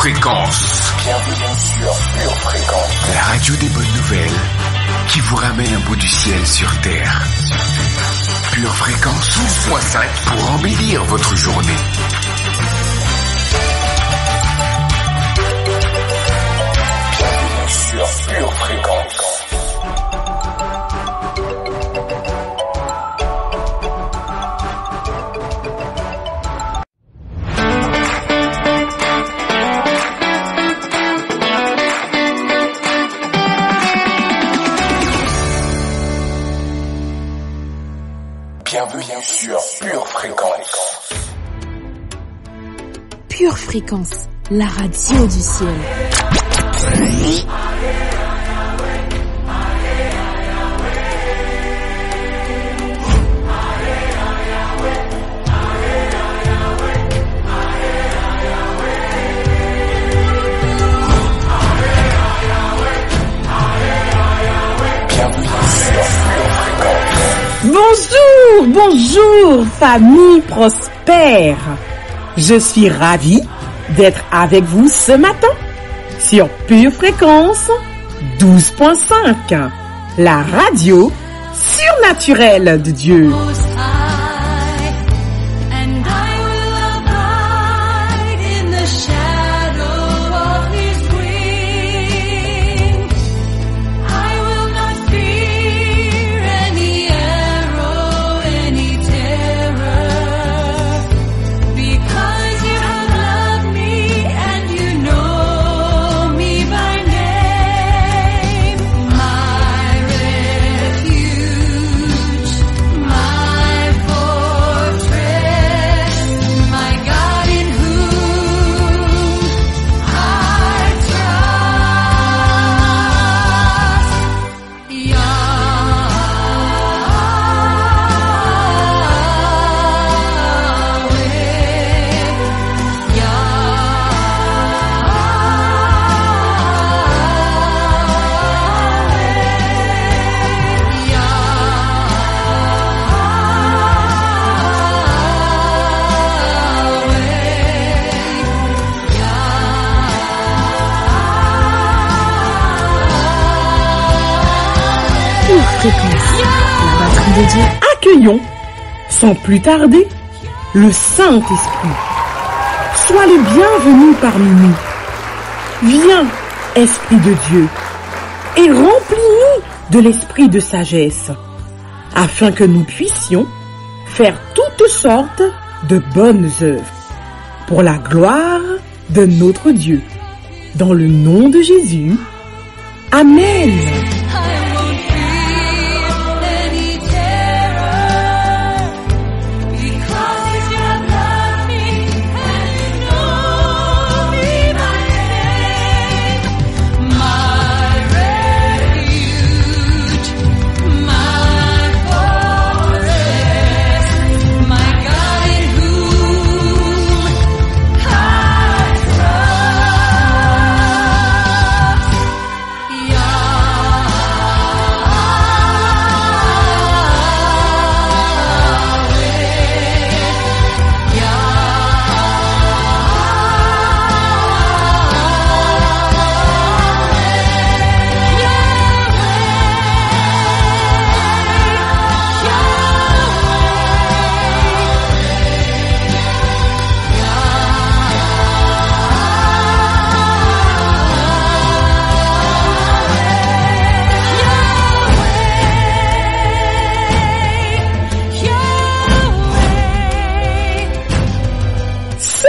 Fréquence. Bienvenue sur Pure Fréquence. La radio des bonnes nouvelles qui vous ramène un bout du ciel sur Terre. Pure Fréquence 12.5 pour embellir votre journée. Bienvenue sur Pure Fréquence. Bienvenue sur Pure Fréquence. Pure Fréquence, la radio du ciel. Bonjour, famille prospère. Je suis ravie d'être avec vous ce matin sur Pure Fréquence 12.5, la radio surnaturelle de Dieu. La batterie de Dieu. Accueillons, sans plus tarder, le Saint-Esprit. Sois le bienvenu parmi nous. Viens, Esprit de Dieu, et remplis-nous de l'esprit de sagesse, afin que nous puissions faire toutes sortes de bonnes œuvres, pour la gloire de notre Dieu. Dans le nom de Jésus, Amen.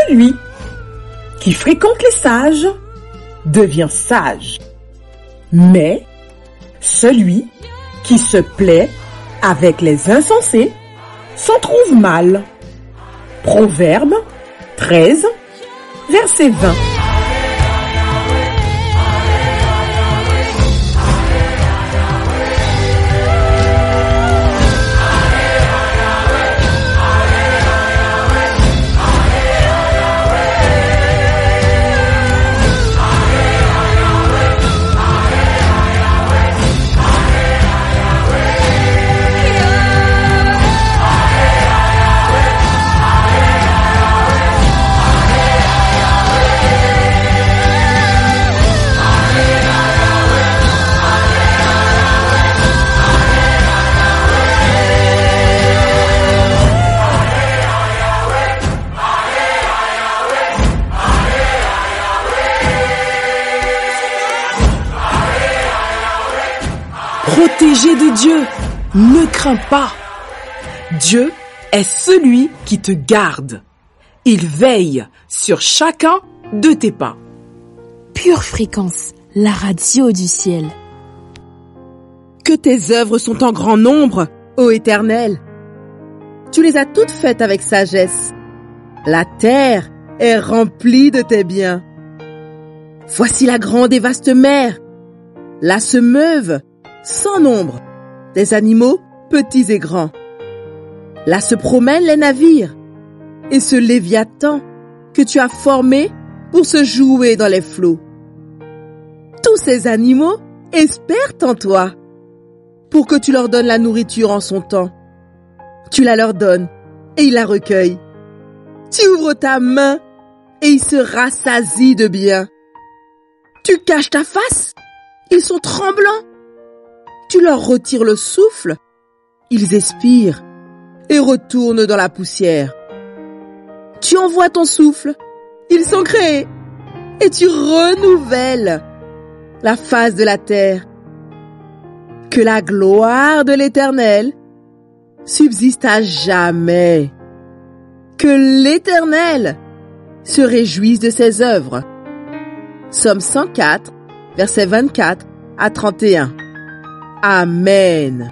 Celui qui fréquente les sages devient sage, mais celui qui se plaît avec les insensés s'en trouve mal. Proverbe 13, verset 20. protégé de Dieu. Ne crains pas. Dieu est celui qui te garde. Il veille sur chacun de tes pas. Pure Fréquence, la radio du ciel. Que tes œuvres sont en grand nombre, ô Éternel. Tu les as toutes faites avec sagesse. La terre est remplie de tes biens. Voici la grande et vaste mer. Là se meuvent, sans nombre, des animaux petits et grands. Là se promènent les navires et ce Léviathan que tu as formé pour se jouer dans les flots. Tous ces animaux espèrent en toi pour que tu leur donnes la nourriture en son temps. Tu la leur donnes et ils la recueillent. Tu ouvres ta main et ils se rassasient de bien. Tu caches ta face, ils sont tremblants. Tu leur retires le souffle, ils expirent et retournent dans la poussière. Tu envoies ton souffle, ils sont créés et tu renouvelles la face de la terre. Que la gloire de l'Éternel subsiste à jamais. Que l'Éternel se réjouisse de ses œuvres. Psaume 104, versets 24 à 31. Amen.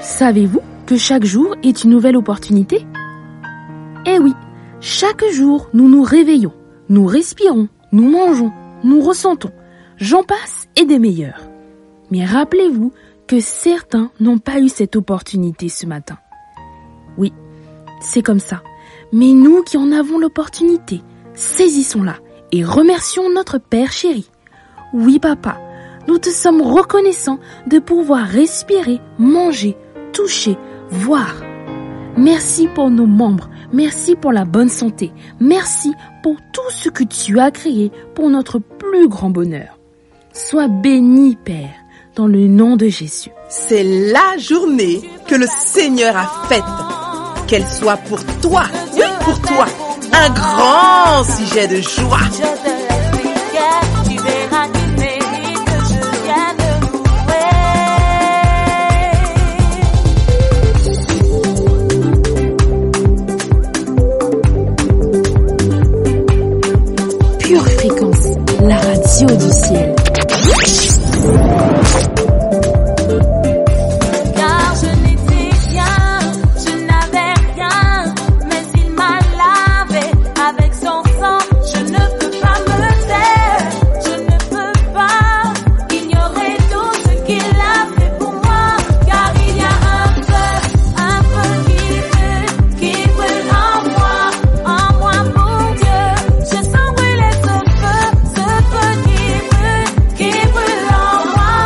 Savez-vous que chaque jour est une nouvelle opportunité? Eh oui, chaque jour nous nous réveillons, nous respirons, nous mangeons, nous ressentons, j'en passe et des meilleurs. Mais rappelez-vous que certains n'ont pas eu cette opportunité ce matin. Oui, c'est comme ça. Mais nous qui en avons l'opportunité, saisissons-la et remercions notre Père chéri. Oui, papa, nous te sommes reconnaissants de pouvoir respirer, manger, toucher, voir. Merci pour nos membres, merci pour la bonne santé, merci pour tout ce que tu as créé pour notre plus grand bonheur. Sois béni, Père, dans le nom de Jésus. C'est la journée que le Seigneur a faite. Qu'elle soit pour toi, oui, pour toi, un grand sujet de joie. Pure Fréquence, la radio du ciel. Je sens brûler ce feu qui brûle en moi.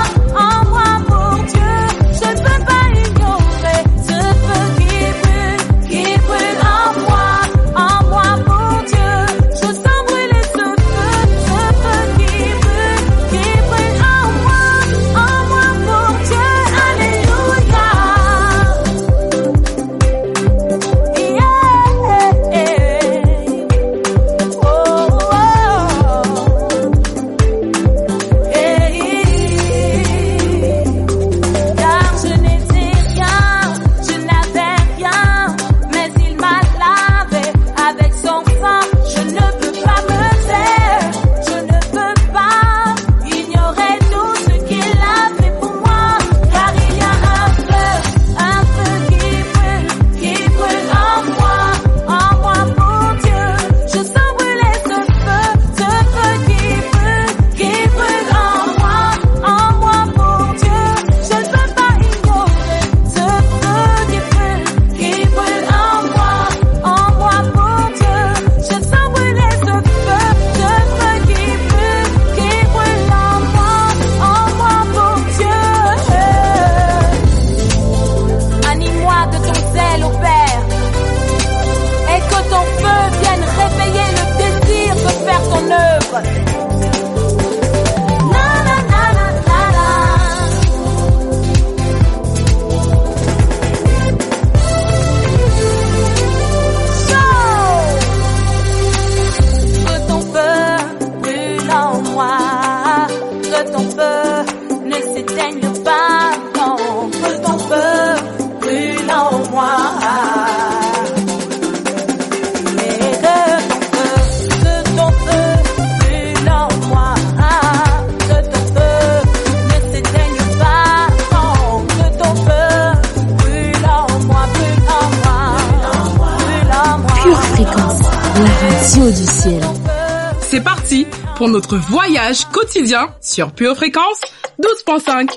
parti pour notre voyage quotidien sur Pure Fréquence 12.5.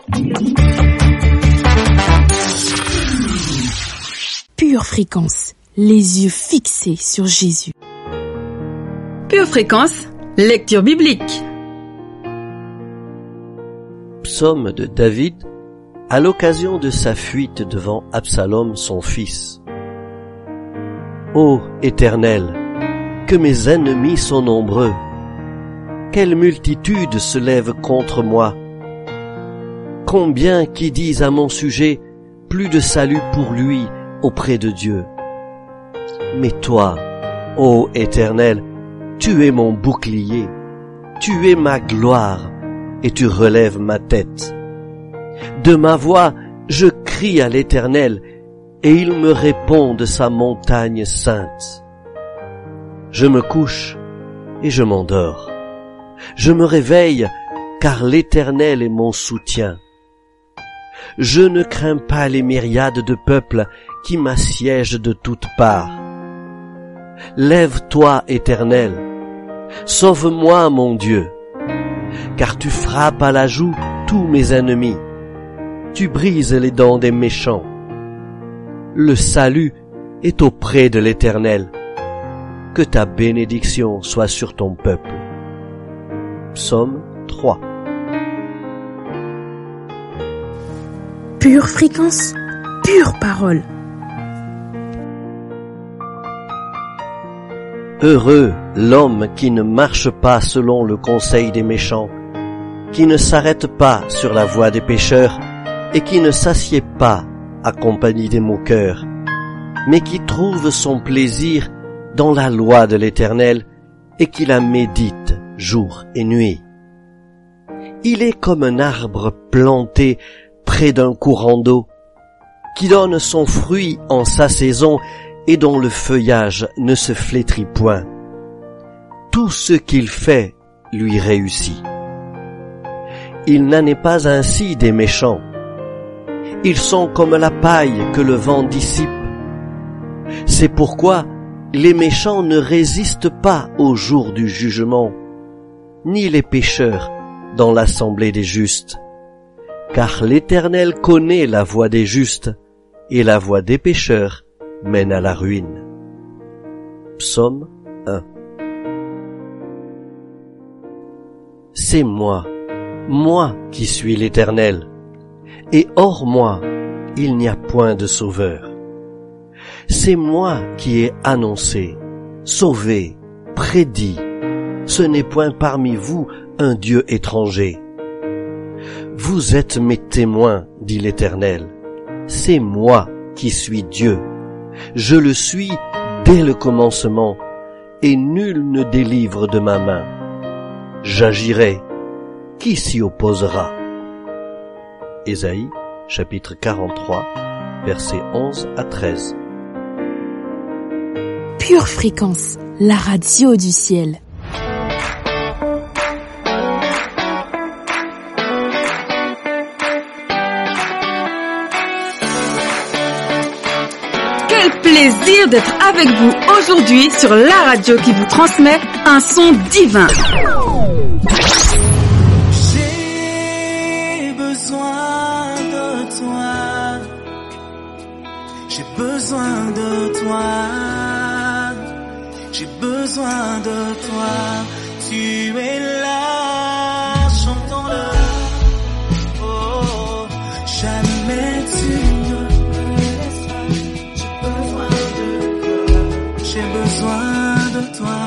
Pure Fréquence, les yeux fixés sur Jésus. Pure Fréquence, lecture biblique. Psaume de David à l'occasion de sa fuite devant Absalom son fils. Ô Éternel, que mes ennemis sont nombreux, quelle multitude se lève contre moi. Combien qui disent à mon sujet, plus de salut pour lui auprès de Dieu. Mais toi, ô Éternel, tu es mon bouclier, tu es ma gloire, et tu relèves ma tête. De ma voix, je crie à l'Éternel, et il me répond de sa montagne sainte. Je me couche et je m'endors. Je me réveille, car l'Éternel est mon soutien. Je ne crains pas les myriades de peuples qui m'assiègent de toutes parts. Lève-toi, Éternel, sauve-moi, mon Dieu, car tu frappes à la joue tous mes ennemis. Tu brises les dents des méchants. Le salut est auprès de l'Éternel. Que ta bénédiction soit sur ton peuple. Psaume 3. Pure Fréquence, pure parole. Heureux l'homme qui ne marche pas selon le conseil des méchants, qui ne s'arrête pas sur la voie des pécheurs et qui ne s'assied pas à compagnie des moqueurs, mais qui trouve son plaisir dans la loi de l'Éternel et qui la médite jour et nuit. Il est comme un arbre planté près d'un courant d'eau, qui donne son fruit en sa saison et dont le feuillage ne se flétrit point. Tout ce qu'il fait lui réussit. Il n'en est pas ainsi des méchants. Ils sont comme la paille que le vent dissipe. C'est pourquoi les méchants ne résistent pas au jour du jugement, ni les pécheurs dans l'assemblée des justes. Car l'Éternel connaît la voie des justes, et la voie des pécheurs mène à la ruine. Psaume 1. C'est moi qui suis l'Éternel, et hors moi, il n'y a point de sauveur. C'est moi qui ai annoncé, sauvé, prédit. Ce n'est point parmi vous un Dieu étranger. Vous êtes mes témoins, dit l'Éternel. C'est moi qui suis Dieu. Je le suis dès le commencement, et nul ne délivre de ma main. J'agirai. Qui s'y opposera? Ésaïe, chapitre 43, versets 11 à 13. Pure Fréquence, la radio du ciel. Quel plaisir d'être avec vous aujourd'hui sur la radio qui vous transmet un son divin. J'ai besoin de toi. J'ai besoin de toi. J'ai besoin de toi. Tu es là, chantons-le. Oh, jamais tu ne me laisseras. J'ai besoin de toi.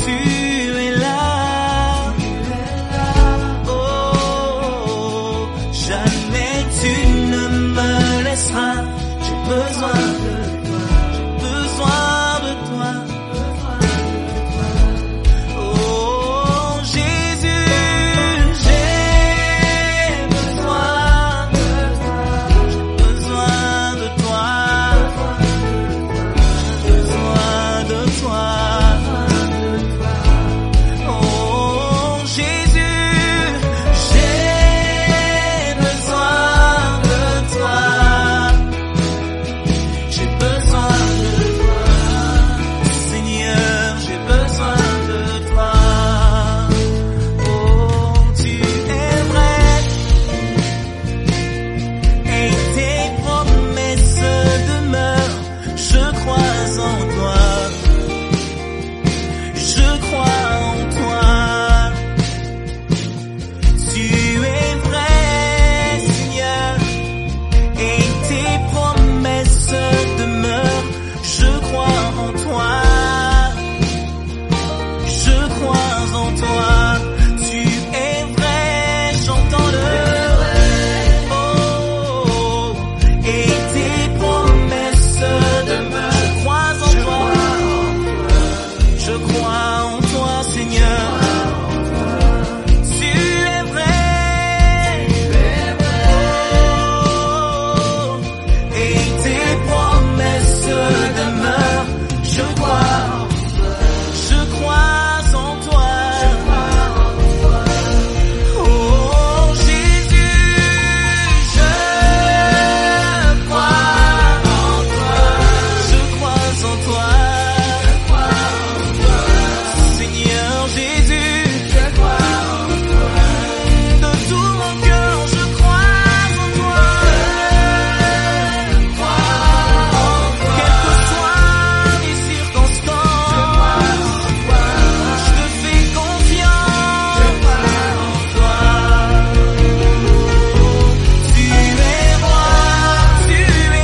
Tu toi, tu es vrai, chantons-le. Oh, et tes promesses demeurent. Je crois en toi, Seigneur. Tu es vrai. Oh, et tes promesses demeurent. Je crois en toi. Oh, Jésus, je crois en toi. Je crois en toi. Seigneur Jésus, je crois en toi. De tout mon cœur, je crois en toi. Je crois en toi. Quelles que soient les circonstances, je te fais confiance. Je crois en toi. Tu es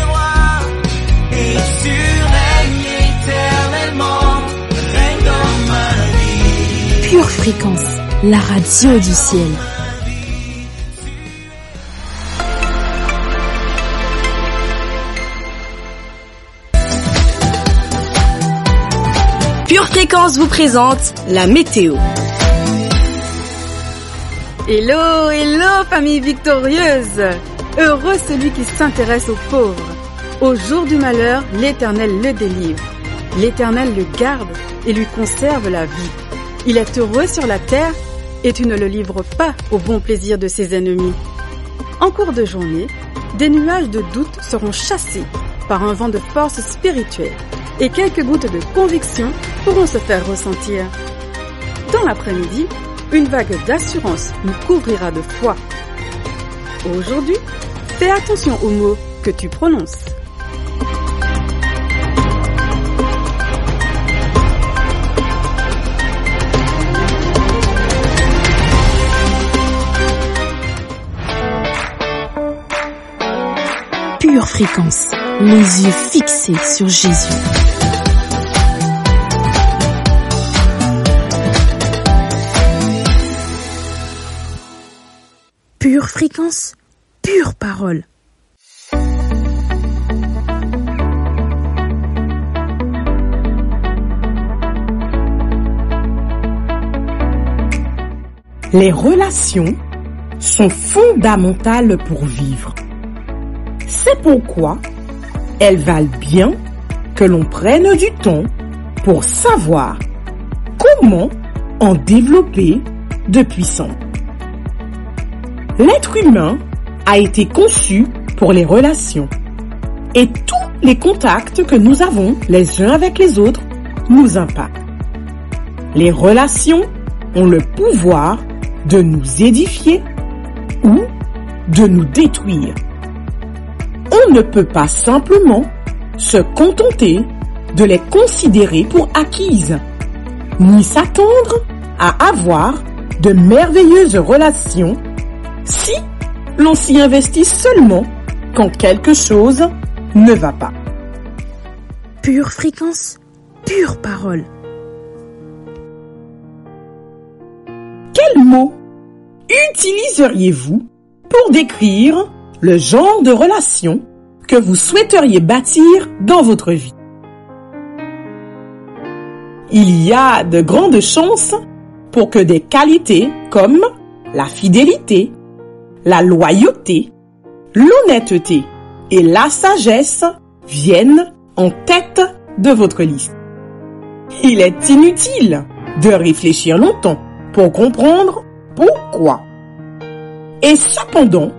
roi, et tu règnes éternellement. Règne dans ma vie. Pure Fréquence, la radio du ciel. Pure Fréquence vous présente la météo. Hello, hello famille victorieuse. Heureux celui qui s'intéresse aux pauvres. Au jour du malheur, l'Éternel le délivre. L'Éternel le garde et lui conserve la vie. Il est heureux sur la terre et tu ne le livres pas au bon plaisir de ses ennemis. En cours de journée, des nuages de doute seront chassés par un vent de force spirituelle et quelques gouttes de conviction pourront se faire ressentir. Dans l'après-midi, une vague d'assurance nous couvrira de foi. Aujourd'hui, fais attention aux mots que tu prononces. Pure Fréquence, les yeux fixés sur Jésus. Pure Fréquence, pure parole. Les relations sont fondamentales pour vivre. C'est pourquoi elles valent bien que l'on prenne du temps pour savoir comment en développer de puissants. L'être humain a été conçu pour les relations et tous les contacts que nous avons les uns avec les autres nous impactent. Les relations ont le pouvoir de nous édifier ou de nous détruire. On ne peut pas simplement se contenter de les considérer pour acquises, ni s'attendre à avoir de merveilleuses relations si l'on s'y investit seulement quand quelque chose ne va pas. Pure Fréquence, pure parole. Quels mots utiliseriez-vous pour décrire le genre de relation que vous souhaiteriez bâtir dans votre vie? Il y a de grandes chances pour que des qualités comme la fidélité, la loyauté, l'honnêteté et la sagesse viennent en tête de votre liste. Il est inutile de réfléchir longtemps pour comprendre pourquoi. Et cependant,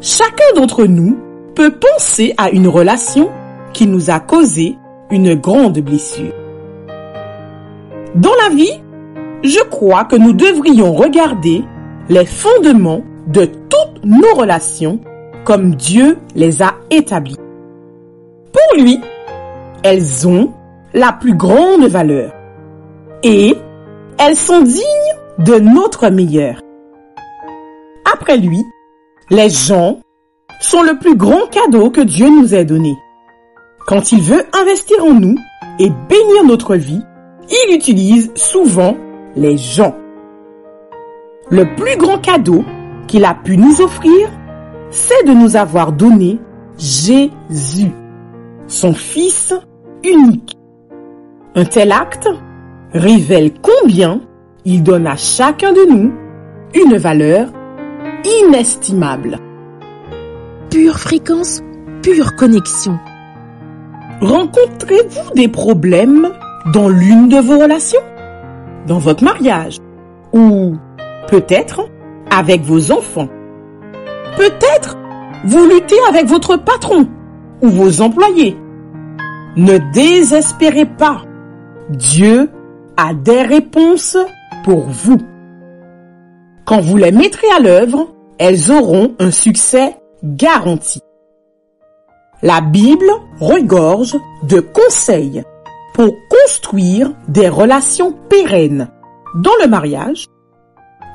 chacun d'entre nous peut penser à une relation qui nous a causé une grande blessure. Dans la vie, je crois que nous devrions regarder les fondements de toutes nos relations comme Dieu les a établis. Pour lui, elles ont la plus grande valeur et elles sont dignes de notre meilleur. Après lui, les gens sont le plus grand cadeau que Dieu nous ait donné. Quand il veut investir en nous et bénir notre vie, il utilise souvent les gens. Le plus grand cadeau qu'il a pu nous offrir, c'est de nous avoir donné Jésus, son Fils unique. Un tel acte révèle combien il donne à chacun de nous une valeur inestimable. Pure fréquence, pure connexion. Rencontrez-vous des problèmes dans l'une de vos relations? Dans votre mariage? Ou peut-être avec vos enfants? Peut-être vous luttez avec votre patron ou vos employés. Ne désespérez pas. Dieu a des réponses pour vous. Quand vous les mettrez à l'œuvre, elles auront un succès garanti. La Bible regorge de conseils pour construire des relations pérennes dans le mariage,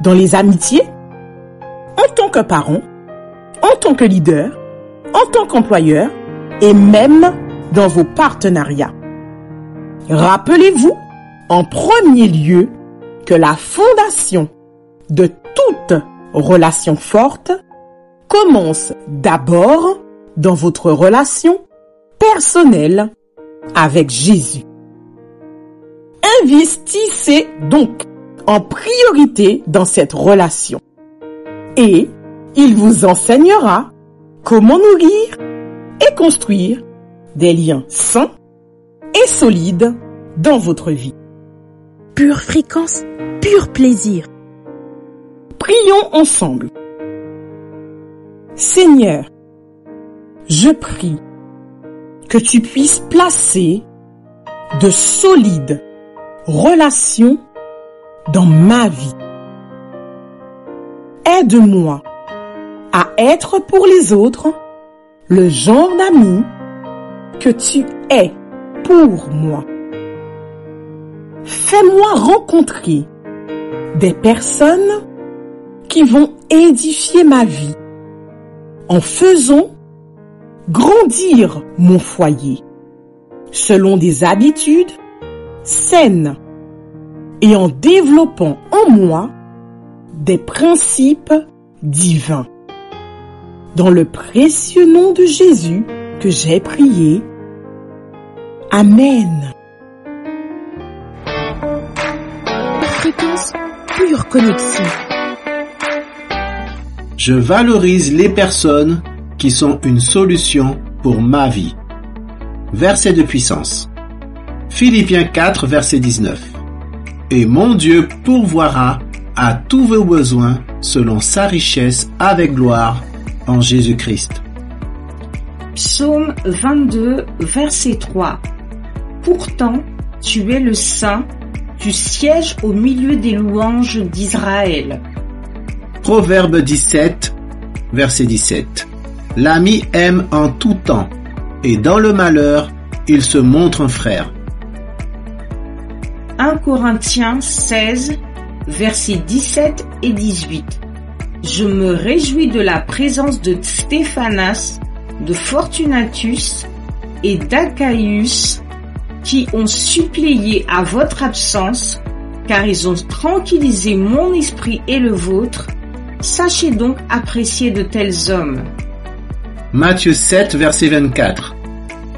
dans les amitiés, en tant que parent, en tant que leader, en tant qu'employeur et même dans vos partenariats. Rappelez-vous en premier lieu que la fondation de toute relation forte commence d'abord dans votre relation personnelle avec Jésus. Investissez donc en priorité dans cette relation et il vous enseignera comment nourrir et construire des liens sains et solides dans votre vie. Pure fréquence, pur plaisir. Prions ensemble. Seigneur, je prie que tu puisses placer de solides relations dans ma vie. Aide-moi à être pour les autres le genre d'ami que tu es pour moi. Fais-moi rencontrer des personnes qui vont édifier ma vie en faisant grandir mon foyer selon des habitudes saines et en développant en moi des principes divins. Dans le précieux nom de Jésus que j'ai prié. Amen. Fréquence, pure connexion. Je valorise les personnes qui sont une solution pour ma vie. Verset de puissance. Philippiens 4, verset 19. Et mon Dieu pourvoira à tous vos besoins selon sa richesse avec gloire en Jésus-Christ. Psaume 22, verset 3. Pourtant, tu es le Saint, tu sièges au milieu des louanges d'Israël. Proverbe 17, verset 17. L'ami aime en tout temps, et dans le malheur, il se montre un frère. 1 Corinthiens 16, versets 17 et 18. Je me réjouis de la présence de Stéphanas, de Fortunatus et d'Achaïus qui ont suppléé à votre absence, car ils ont tranquillisé mon esprit et le vôtre. Sachez donc apprécier de tels hommes. Matthieu 7, verset 24.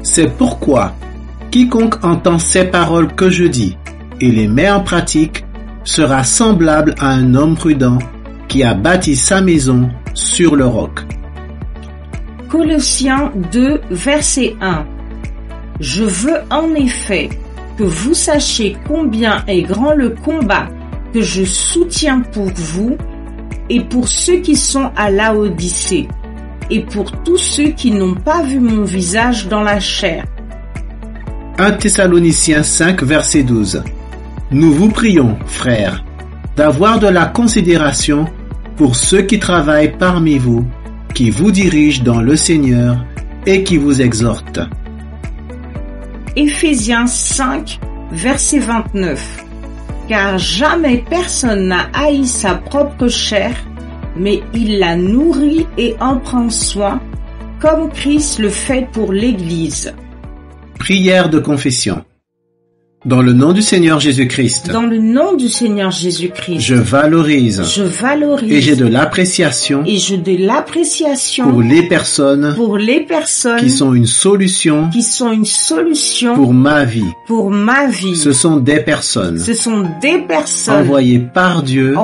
C'est pourquoi quiconque entend ces paroles que je dis et les met en pratique sera semblable à un homme prudent qui a bâti sa maison sur le roc. Colossiens 2, verset 1. Je veux en effet que vous sachiez combien est grand le combat que je soutiens pour vous et pour ceux qui sont à Laodicée et pour tous ceux qui n'ont pas vu mon visage dans la chair. 1 Thessaloniciens 5, verset 12. Nous vous prions, frères, d'avoir de la considération pour ceux qui travaillent parmi vous, qui vous dirigent dans le Seigneur et qui vous exhortent. Éphésiens 5, verset 29. Car jamais personne n'a haï sa propre chair, mais il la nourrit et en prend soin, comme Christ le fait pour l'Église. Prière de confession. Dans le nom du Seigneur Jésus-Christ, Dans le nom du Seigneur Jésus-Christ, je valorise je valorise et j'ai de l'appréciation et j'ai de l'appréciation pour les personnes qui sont une solution pour ma vie. Ce sont des personnes envoyées par Dieu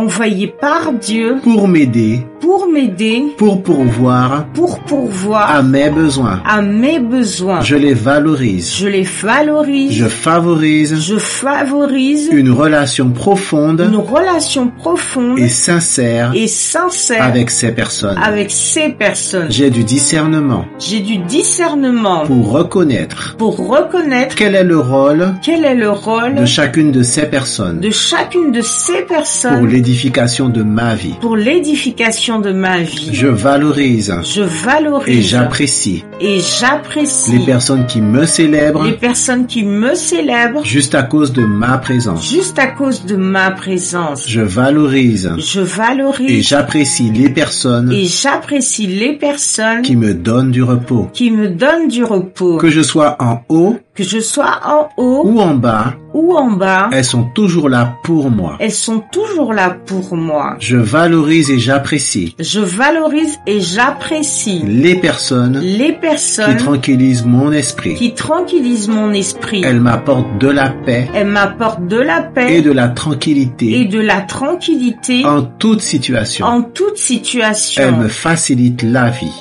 pour m'aider, pour pourvoir à mes besoins. Je les valorise. Je favorise une relation profonde et sincère avec ces personnes. J'ai du discernement pour reconnaître quel est le rôle de chacune de ces personnes pour l'édification de ma vie. Je valorise et j'apprécie les personnes qui me célèbrent juste à cause de ma présence. Je valorise et j'apprécie les personnes qui me donnent du repos. Que je sois en haut ou en bas, elles sont toujours là pour moi. Je valorise et j'apprécie les personnes qui tranquillisent mon esprit. Elles m'apportent de la paix et de la tranquillité en toute situation. Elles me facilitent la vie.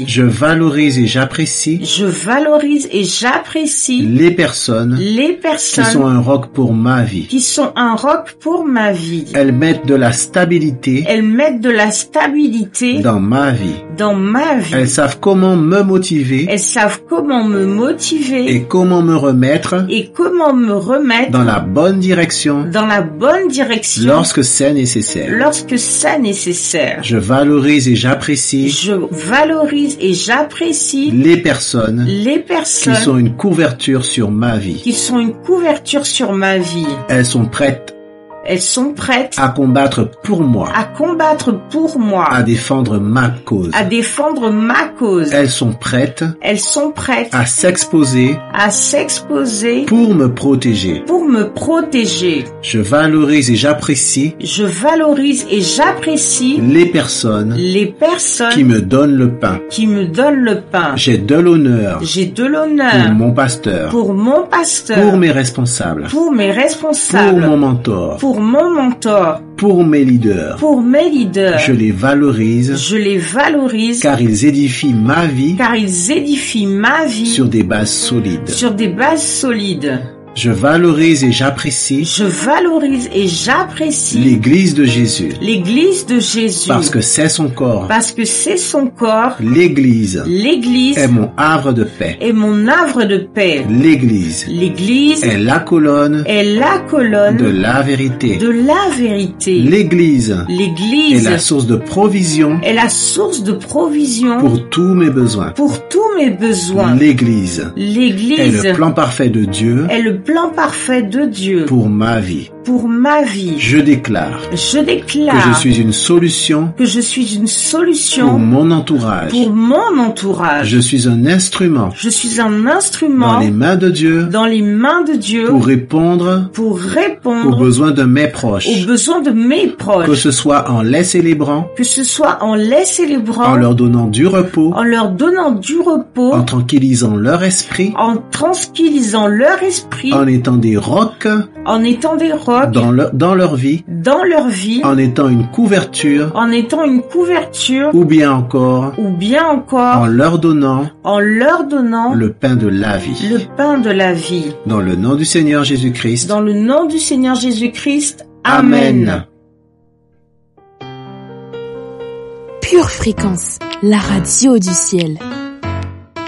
Je valorise et j'apprécie les personnes qui sont un roc pour ma vie. Elles mettent de la stabilité dans ma vie. Elles savent comment me motiver et comment me remettre dans la bonne direction lorsque c'est nécessaire. Je valorise et j'apprécie les personnes qui sont une couverture sur ma vie. Elles sont prêtes à combattre pour moi, à défendre ma cause. Elles sont prêtes à s'exposer pour me protéger. Je valorise et j'apprécie les personnes qui me donnent le pain. J'ai de l'honneur pour mon pasteur, pour mes responsables, pour mon mentor, pour mes leaders. Je les valorise car ils édifient ma vie sur des bases solides. Je valorise et j'apprécie l'Église de Jésus. Parce que c'est son corps. L'Église est mon havre de paix. L'Église est la colonne de la vérité. L'Église est la source de provision pour tous mes besoins. L'Église est le plan parfait de Dieu pour ma vie. Je déclare que je suis une solution pour mon entourage. Je suis un instrument dans les mains de Dieu pour répondre aux besoins de mes proches. Que ce soit en les célébrant, en leur donnant du repos, en tranquillisant leur esprit, en étant des rocs dans leur vie, en étant une couverture, ou bien encore en leur donnant le pain de la vie. Dans le nom du Seigneur Jésus-Christ. Amen. Pure Fréquence, la radio du ciel.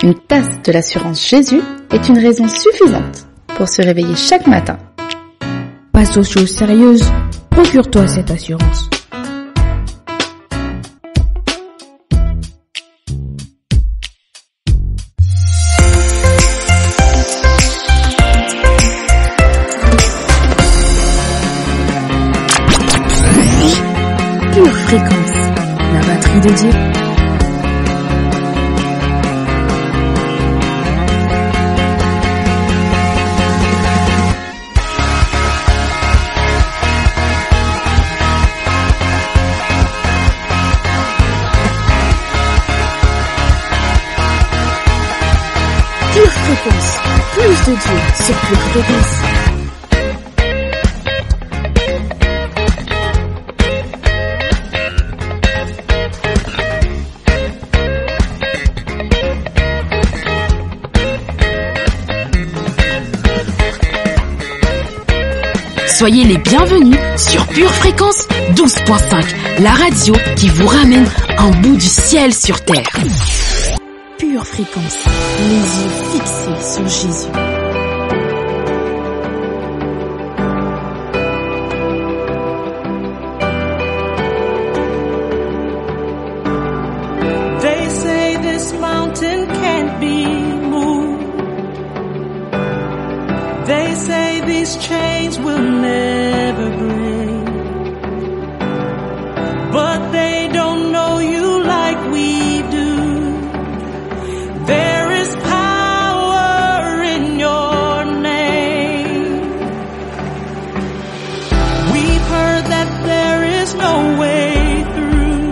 Une tasse de l'assurance Jésus est une raison suffisante pour se réveiller chaque matin. Passe aux choses sérieuses, procure-toi cette assurance. Pure Fréquence, la batterie de Dieu. Dieu sur Pure Fréquence. Soyez les bienvenus sur Pure Fréquence 12.5, la radio qui vous ramène un bout du ciel sur terre. Pure Fréquence, les yeux fixés sur Jésus. They say this mountain can't be moved. They say these chains will never break. But they don't know you like we do. There is power in your name. We've heard that there is no way through.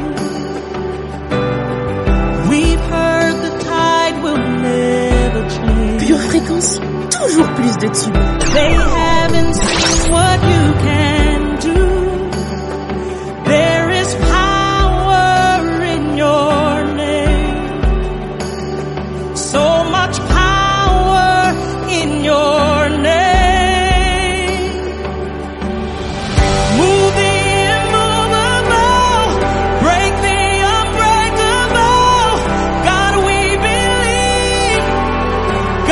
We've heard the tide will never change. Pure Fréquence, toujours plus de tubes. They haven't seen what you can do. There is power in your name. So much power in your name. Move the immovable, break the unbreakable. God, we believe.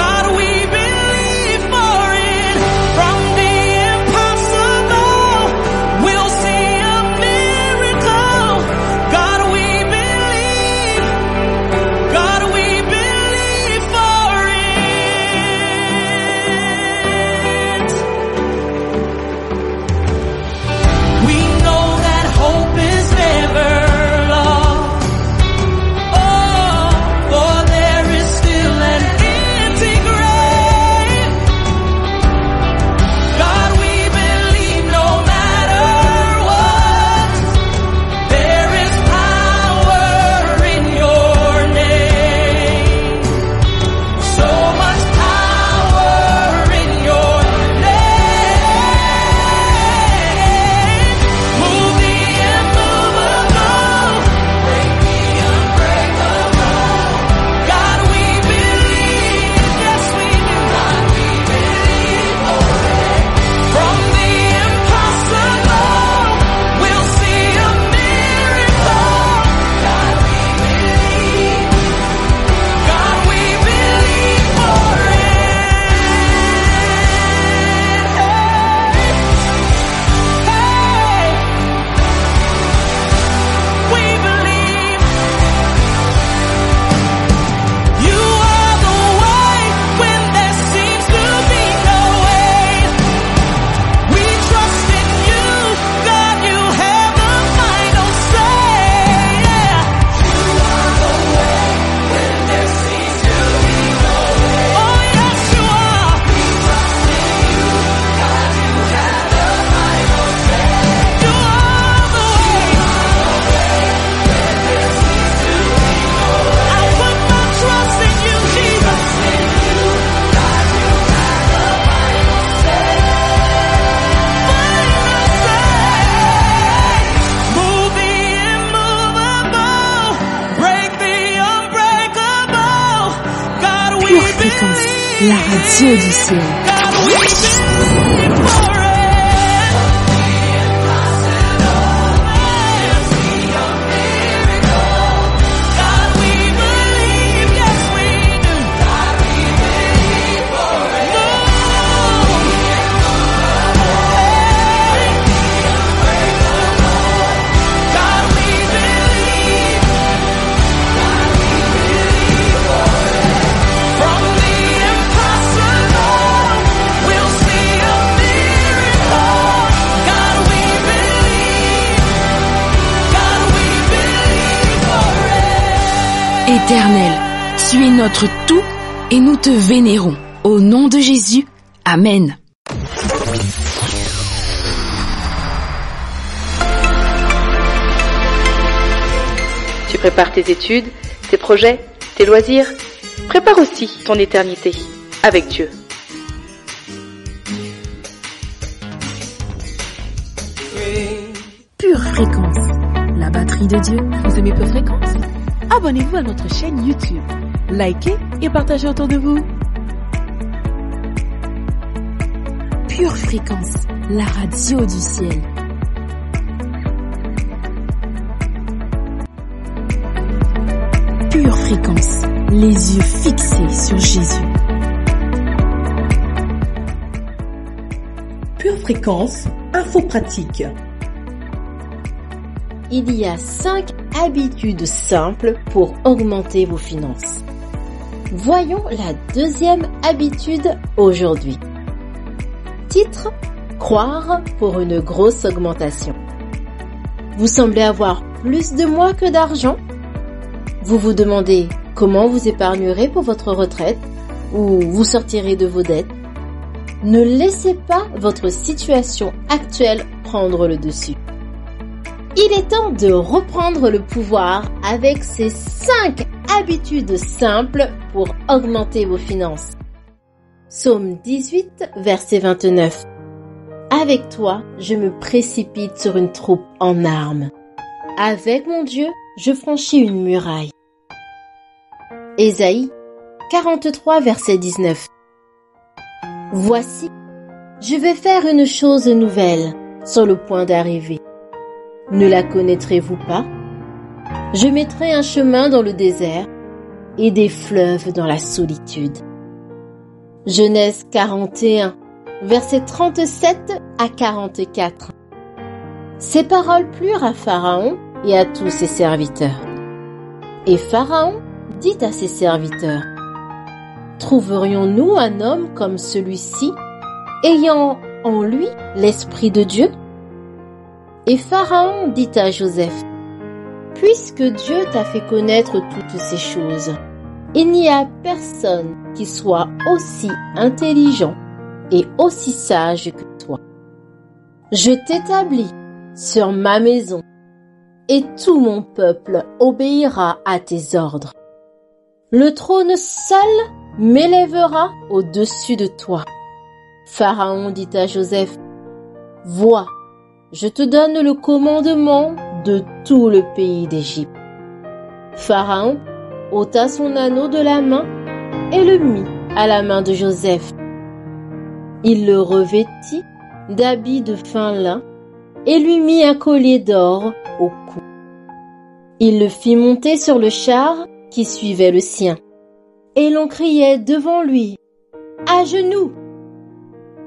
God, we believe for it. From the impossible, we'll see a miracle. God, we believe. God, we believe for it. We know that hope is never lost. Oh, for there is still an empty grave. God, we believe no matter what. There is power in your name. So much power in your name. Move the immovable, break the unbreakable. God, we believe, yes we do. God, we believe for it. From the impossible, we'll see a miracle. God, we believe. God, we believe for it. We believe. You are the way when there seems to be no way. We trust in you, God, you have the final say. Yeah. You are the way when there seems to be no way. Oh yes, you are. We trust in you, God, you have the final say. You are the way. I put my trust in you, Jesus. God, you have the final say. Final say. Move the immovable, break the unbreakable. God, we Pure Fréquence, believe. la radio du ciel. God, we believe for it. God, we believe, yes we do. God, we believe for it. God, we believe. From the impossible, we'll see a miracle. God, we believe. God, we believe for it. Éternel, tu es notre tout et nous te vénérons. Au nom de Jésus, Amen. Tu prépares tes études, tes projets, tes loisirs. Prépare aussi ton éternité avec Dieu. Fréquence, la batterie de Dieu. Vous aimez Pure Fréquence? Abonnez-vous à notre chaîne YouTube. Likez et partagez autour de vous. Pure Fréquence, la radio du ciel. Pure Fréquence, les yeux fixés sur Jésus. Pure Fréquence, info pratique. Il y a 5 habitudes simples pour augmenter vos finances. Voyons la deuxième habitude aujourd'hui. Titre: croire pour une grosse augmentation. Vous semblez avoir plus de mois que d'argent? Vous vous demandez comment vous épargnerez pour votre retraite ou vous sortirez de vos dettes? Ne laissez pas votre situation actuelle prendre le dessus. Il est temps de reprendre le pouvoir avec ces 5 habitudes simples pour augmenter vos finances. Psaume 18, verset 29. Avec toi, je me précipite sur une troupe en armes. Avec mon Dieu, je franchis une muraille. Ésaïe 43, verset 19. Voici, je vais faire une chose nouvelle sur le point d'arriver. Ne la connaîtrez-vous pas? Je mettrai un chemin dans le désert et des fleuves dans la solitude. Genèse 41, versets 37 à 44. Ces paroles plurent à Pharaon et à tous ses serviteurs. Et Pharaon dit à ses serviteurs: trouverions-nous un homme comme celui-ci, ayant en lui l'Esprit de Dieu? Et Pharaon dit à Joseph: puisque Dieu t'a fait connaître toutes ces choses, il n'y a personne qui soit aussi intelligent et aussi sage que toi. Je t'établis sur ma maison, et tout mon peuple obéira à tes ordres. Le trône seul m'élèvera au-dessus de toi. Pharaon dit à Joseph: vois, je te donne le commandement de tout le pays d'Égypte. Pharaon ôta son anneau de la main et le mit à la main de Joseph. Il le revêtit d'habits de fin lin et lui mit un collier d'or au cou. Il le fit monter sur le char qui suivait le sien, et l'on criait devant lui: à genoux!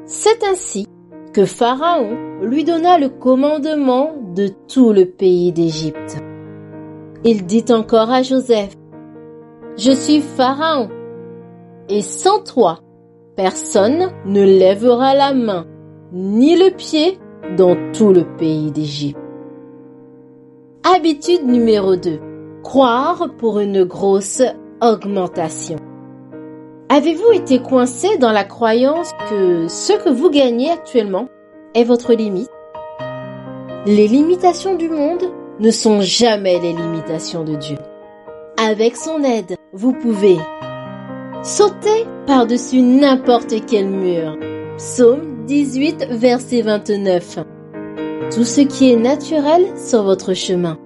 C'est ainsi que Pharaon lui donna le commandement de tout le pays d'Égypte. Il dit encore à Joseph: je suis Pharaon, et sans toi, personne ne lèvera la main ni le pied dans tout le pays d'Égypte. Habitude numéro 2. Croire pour une grosse augmentation. Avez-vous été coincé dans la croyance que ce que vous gagnez actuellement est votre limite? Les limitations du monde ne sont jamais les limitations de Dieu. Avec son aide, vous pouvez sauter par-dessus n'importe quel mur. Psaume 18, verset 29. Tout ce qui est naturel sur votre chemin.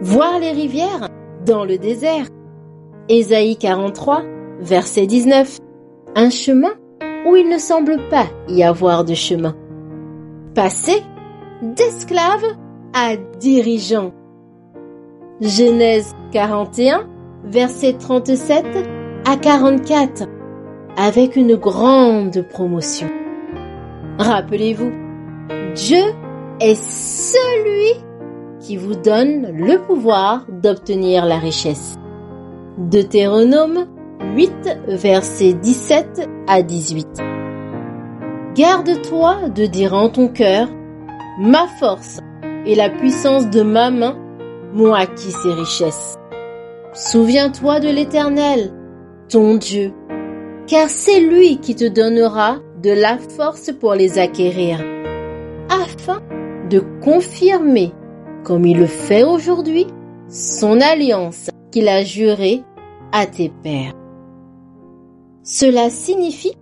Voir les rivières dans le désert. Ésaïe 43, verset 19. Un chemin où il ne semble pas y avoir de chemin. Passer d'esclave à dirigeant. Genèse 41, verset 37 à 44, avec une grande promotion. Rappelez-vous, Dieu est celui qui vous donne le pouvoir d'obtenir la richesse. Deutéronome 8, versets 17 à 18. Garde-toi de dire en ton cœur: ma force et la puissance de ma main m'ont acquis ces richesses. Souviens-toi de l'Éternel, ton Dieu, car c'est lui qui te donnera de la force pour les acquérir, afin de confirmer, comme il le fait aujourd'hui, son alliance qu'il a jurée à tes pères. Cela signifie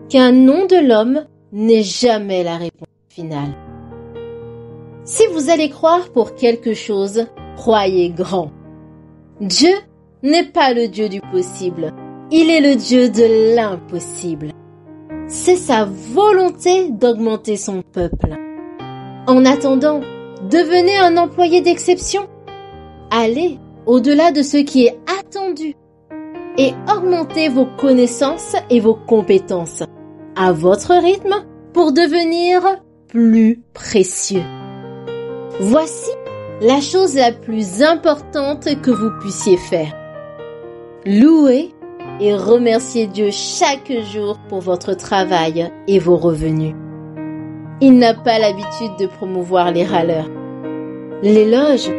qu'un nom de l'homme n'est jamais la réponse finale. Si vous allez croire pour quelque chose, croyez grand. Dieu n'est pas le Dieu du possible, il est le Dieu de l'impossible. C'est sa volonté d'augmenter son peuple. En attendant, devenez un employé d'exception. Allez au-delà de ce qui est attendu et augmentez vos connaissances et vos compétences à votre rythme pour devenir plus précieux. Voici la chose la plus importante que vous puissiez faire. Louez et remerciez Dieu chaque jour pour votre travail et vos revenus. Il n'a pas l'habitude de promouvoir les râleurs. L'éloge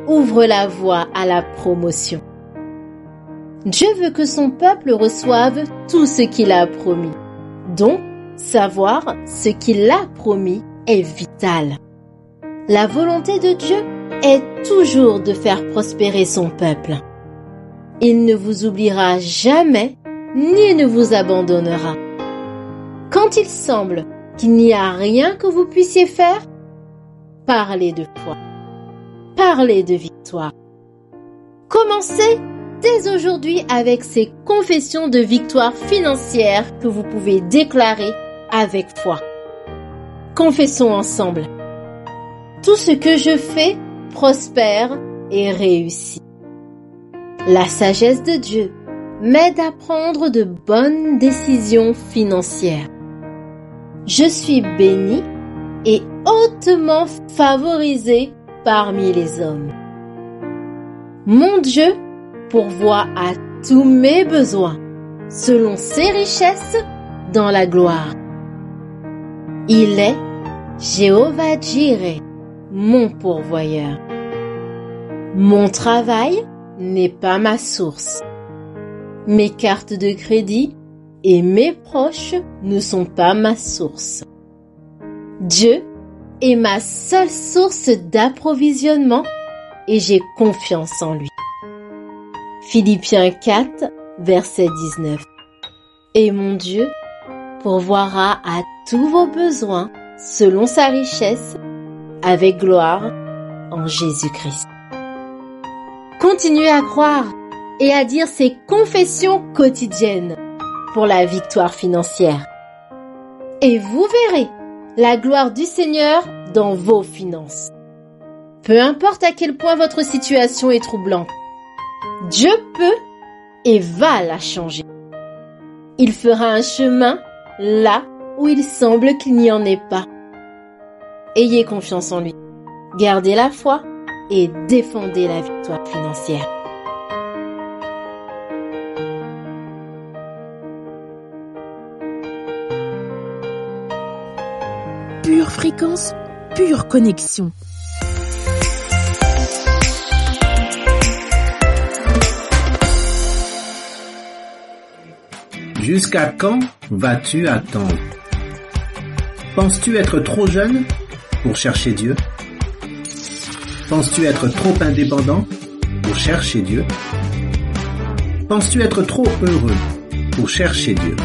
ouvre la voie à la promotion. Dieu veut que son peuple reçoive tout ce qu'il a promis. Donc, savoir ce qu'il a promis est vital. La volonté de Dieu est toujours de faire prospérer son peuple. Il ne vous oubliera jamais ni ne vous abandonnera. Quand il semble qu'il n'y a rien que vous puissiez faire, parlez de foi. Parlez de victoire. Commencez dès aujourd'hui avec ces confessions de victoire financière que vous pouvez déclarer avec foi. Confessons ensemble. Tout ce que je fais prospère et réussit. La sagesse de Dieu m'aide à prendre de bonnes décisions financières. Je suis béni et hautement favorisé parmi les hommes. Mon Dieu pourvoit à tous mes besoins selon ses richesses dans la gloire. Il est Jéhovah Jireh, mon pourvoyeur. Mon travail n'est pas ma source. Mes cartes de crédit et mes proches ne sont pas ma source. Dieu est ma seule source d'approvisionnement et j'ai confiance en lui. Philippiens 4, verset 19. Et mon Dieu pourvoira à tous vos besoins selon sa richesse avec gloire en Jésus-Christ. Continuez à croire et à dire ces confessions quotidiennes pour la victoire financière. Et vous verrez la gloire du Seigneur dans vos finances. Peu importe à quel point votre situation est troublante, Dieu peut et va la changer. Il fera un chemin là où il semble qu'il n'y en ait pas. Ayez confiance en lui, gardez la foi et défendez la victoire financière. Pure fréquence, pure connexion. Jusqu'à quand vas-tu attendre? Penses-tu être trop jeune pour chercher Dieu? Penses-tu être trop indépendant pour chercher Dieu? Penses-tu être trop heureux pour chercher Dieu?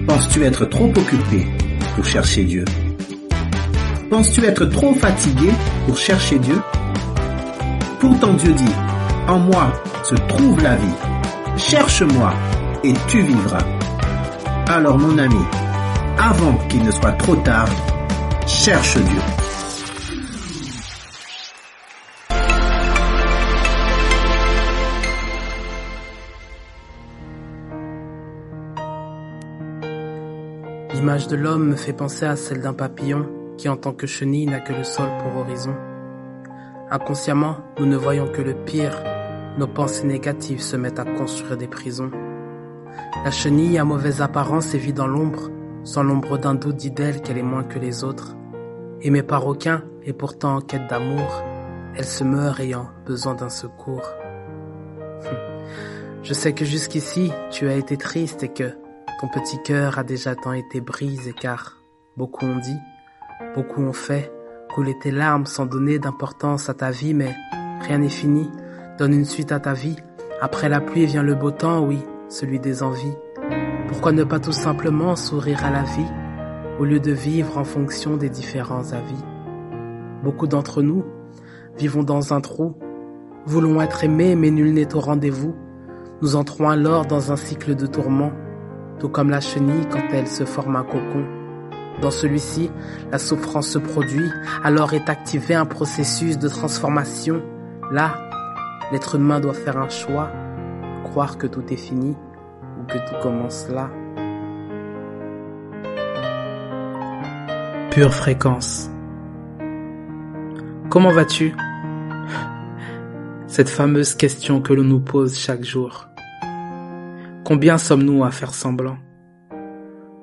Penses-tu être trop occupé pour chercher Dieu? Penses-tu être trop fatigué pour chercher Dieu? Pourtant Dieu dit, en moi se trouve la vie. Cherche-moi et tu vivras. Alors mon ami, avant qu'il ne soit trop tard, cherche Dieu. L'image de l'homme me fait penser à celle d'un papillon qui, en tant que chenille, n'a que le sol pour horizon. Inconsciemment, nous ne voyons que le pire. Nos pensées négatives se mettent à construire des prisons. La chenille à mauvaise apparence et vit dans l'ombre, sans l'ombre d'un doute dit d'elle qu'elle est moins que les autres. Aimée par aucun et pourtant en quête d'amour, elle se meurt ayant besoin d'un secours. Je sais que jusqu'ici, tu as été triste et que ton petit cœur a déjà tant été brisé car beaucoup ont dit, beaucoup ont fait, couler tes larmes sans donner d'importance à ta vie, mais rien n'est fini, donne une suite à ta vie. Après la pluie vient le beau temps, oui, celui des envies. Pourquoi ne pas tout simplement sourire à la vie, au lieu de vivre en fonction des différents avis? Beaucoup d'entre nous vivons dans un trou, voulons être aimés mais nul n'est au rendez-vous. Nous entrons alors dans un cycle de tourments, tout comme la chenille quand elle se forme un cocon. Dans celui-ci, la souffrance se produit, alors est activé un processus de transformation. Là, l'être humain doit faire un choix, croire que tout est fini ou que tout commence là. Pure fréquence. Comment vas-tu? Cette fameuse question que l'on nous pose chaque jour. Combien sommes-nous à faire semblant?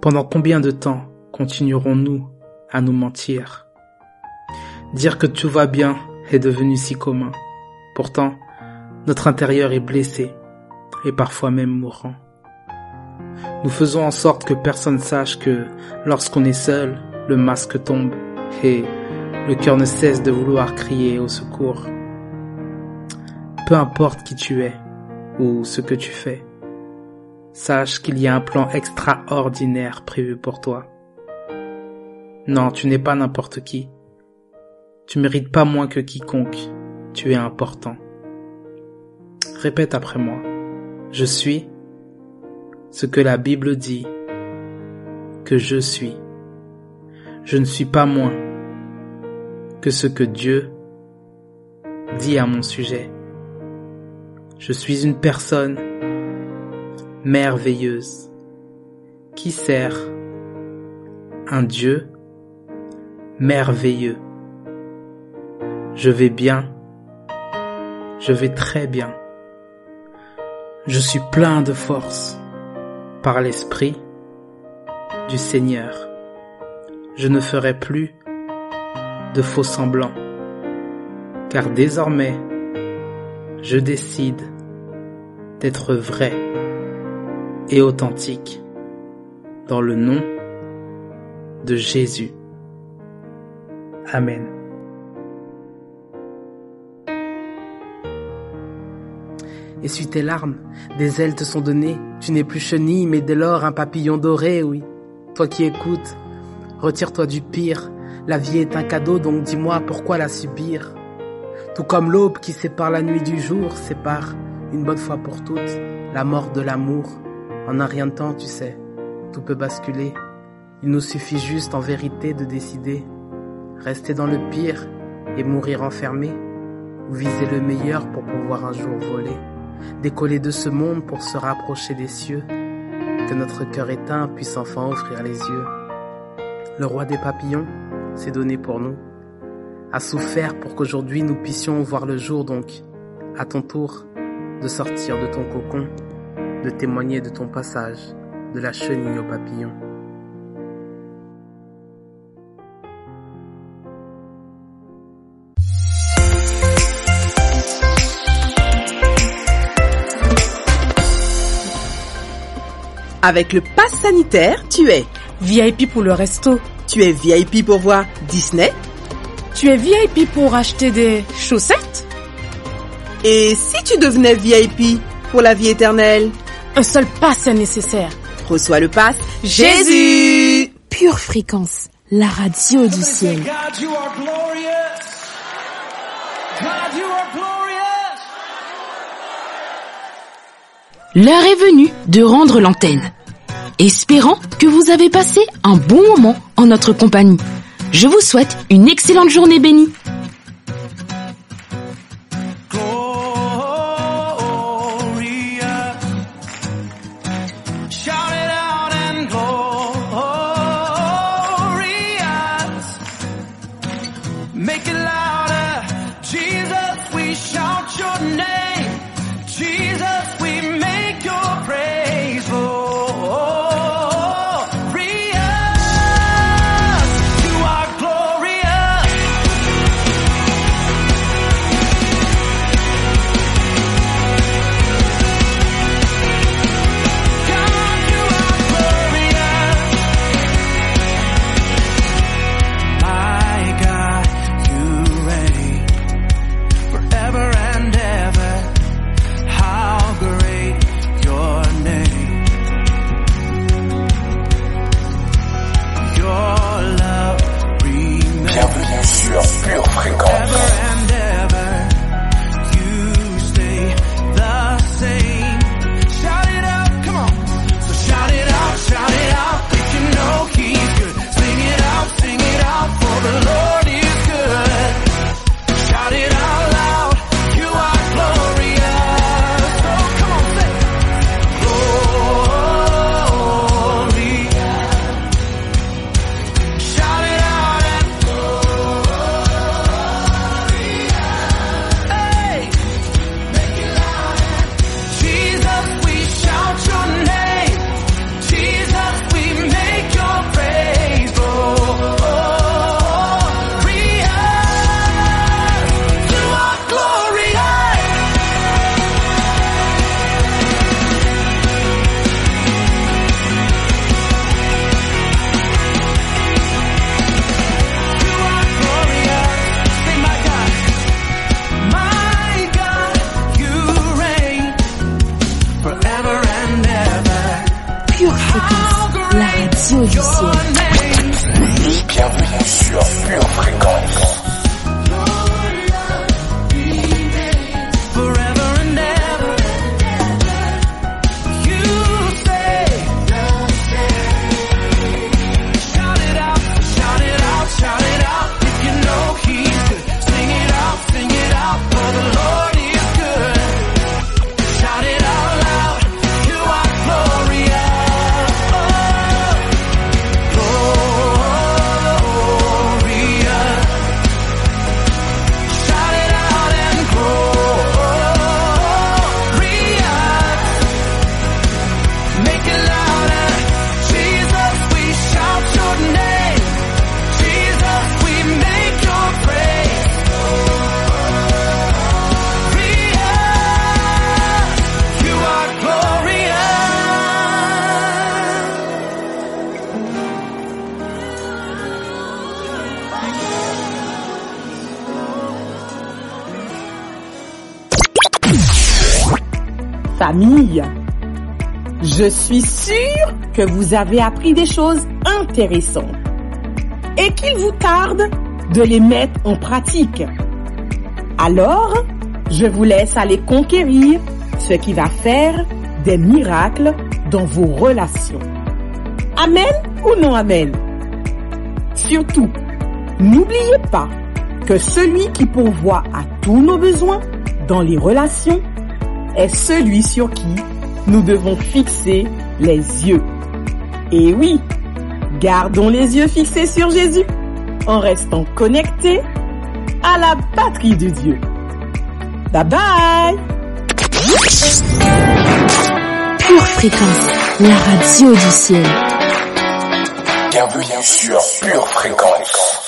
Pendant combien de temps continuerons-nous à nous mentir? Dire que tout va bien est devenu si commun. Pourtant, notre intérieur est blessé et parfois même mourant. Nous faisons en sorte que personne sache que lorsqu'on est seul, le masque tombe et le cœur ne cesse de vouloir crier au secours. Peu importe qui tu es ou ce que tu fais, sache qu'il y a un plan extraordinaire prévu pour toi. Non, tu n'es pas n'importe qui. Tu mérites pas moins que quiconque. Tu es important. Répète après moi. Je suis ce que la Bible dit que je suis. Je ne suis pas moins que ce que Dieu dit à mon sujet. Je suis une personne merveilleuse qui sert un Dieu merveilleux. Je vais bien, je vais très bien. Je suis plein de force par l'Esprit du Seigneur. Je ne ferai plus de faux semblants, car désormais, je décide d'être vrai et authentique dans le nom de Jésus. Amen. Essuie tes larmes, des ailes te sont données, tu n'es plus chenille mais dès lors un papillon doré, oui. Toi qui écoutes, retire-toi du pire, la vie est un cadeau donc dis-moi pourquoi la subir. Tout comme l'aube qui sépare la nuit du jour, sépare une bonne fois pour toutes la mort de l'amour. En un rien de temps, tu sais, tout peut basculer. Il nous suffit juste en vérité de décider. Rester dans le pire et mourir enfermé, ou viser le meilleur pour pouvoir un jour voler. Décoller de ce monde pour se rapprocher des cieux. Que notre cœur éteint puisse enfin offrir les yeux. Le roi des papillons s'est donné pour nous, a souffert pour qu'aujourd'hui nous puissions voir le jour donc. À ton tour de sortir de ton cocon, de témoigner de ton passage, de la chenille au papillon. Avec le pass sanitaire, tu es VIP pour le resto. Tu es VIP pour voir Disney. Tu es VIP pour acheter des chaussettes. Et si tu devenais VIP pour la vie éternelle? Un seul pass est nécessaire. Reçois le pass Jésus. Pure fréquence, la radio du ciel. God, you are glorious. God, you are glorious. L'heure est venue de rendre l'antenne. Espérant que vous avez passé un bon moment en notre compagnie. Je vous souhaite une excellente journée bénie. Pure Fréquence. Bienvenue sur Pure Fréquence. Famille, je suis sûre que vous avez appris des choses intéressantes et qu'il vous tarde de les mettre en pratique. Alors, je vous laisse aller conquérir ce qui va faire des miracles dans vos relations. Amen ou non amen? Surtout, n'oubliez pas que celui qui pourvoit à tous nos besoins dans les relations est celui sur qui nous devons fixer les yeux. Et oui, gardons les yeux fixés sur Jésus en restant connectés à la patrie de Dieu. Bye bye! Pure Fréquence, la radio du ciel. Bienvenue sur Pure Fréquence.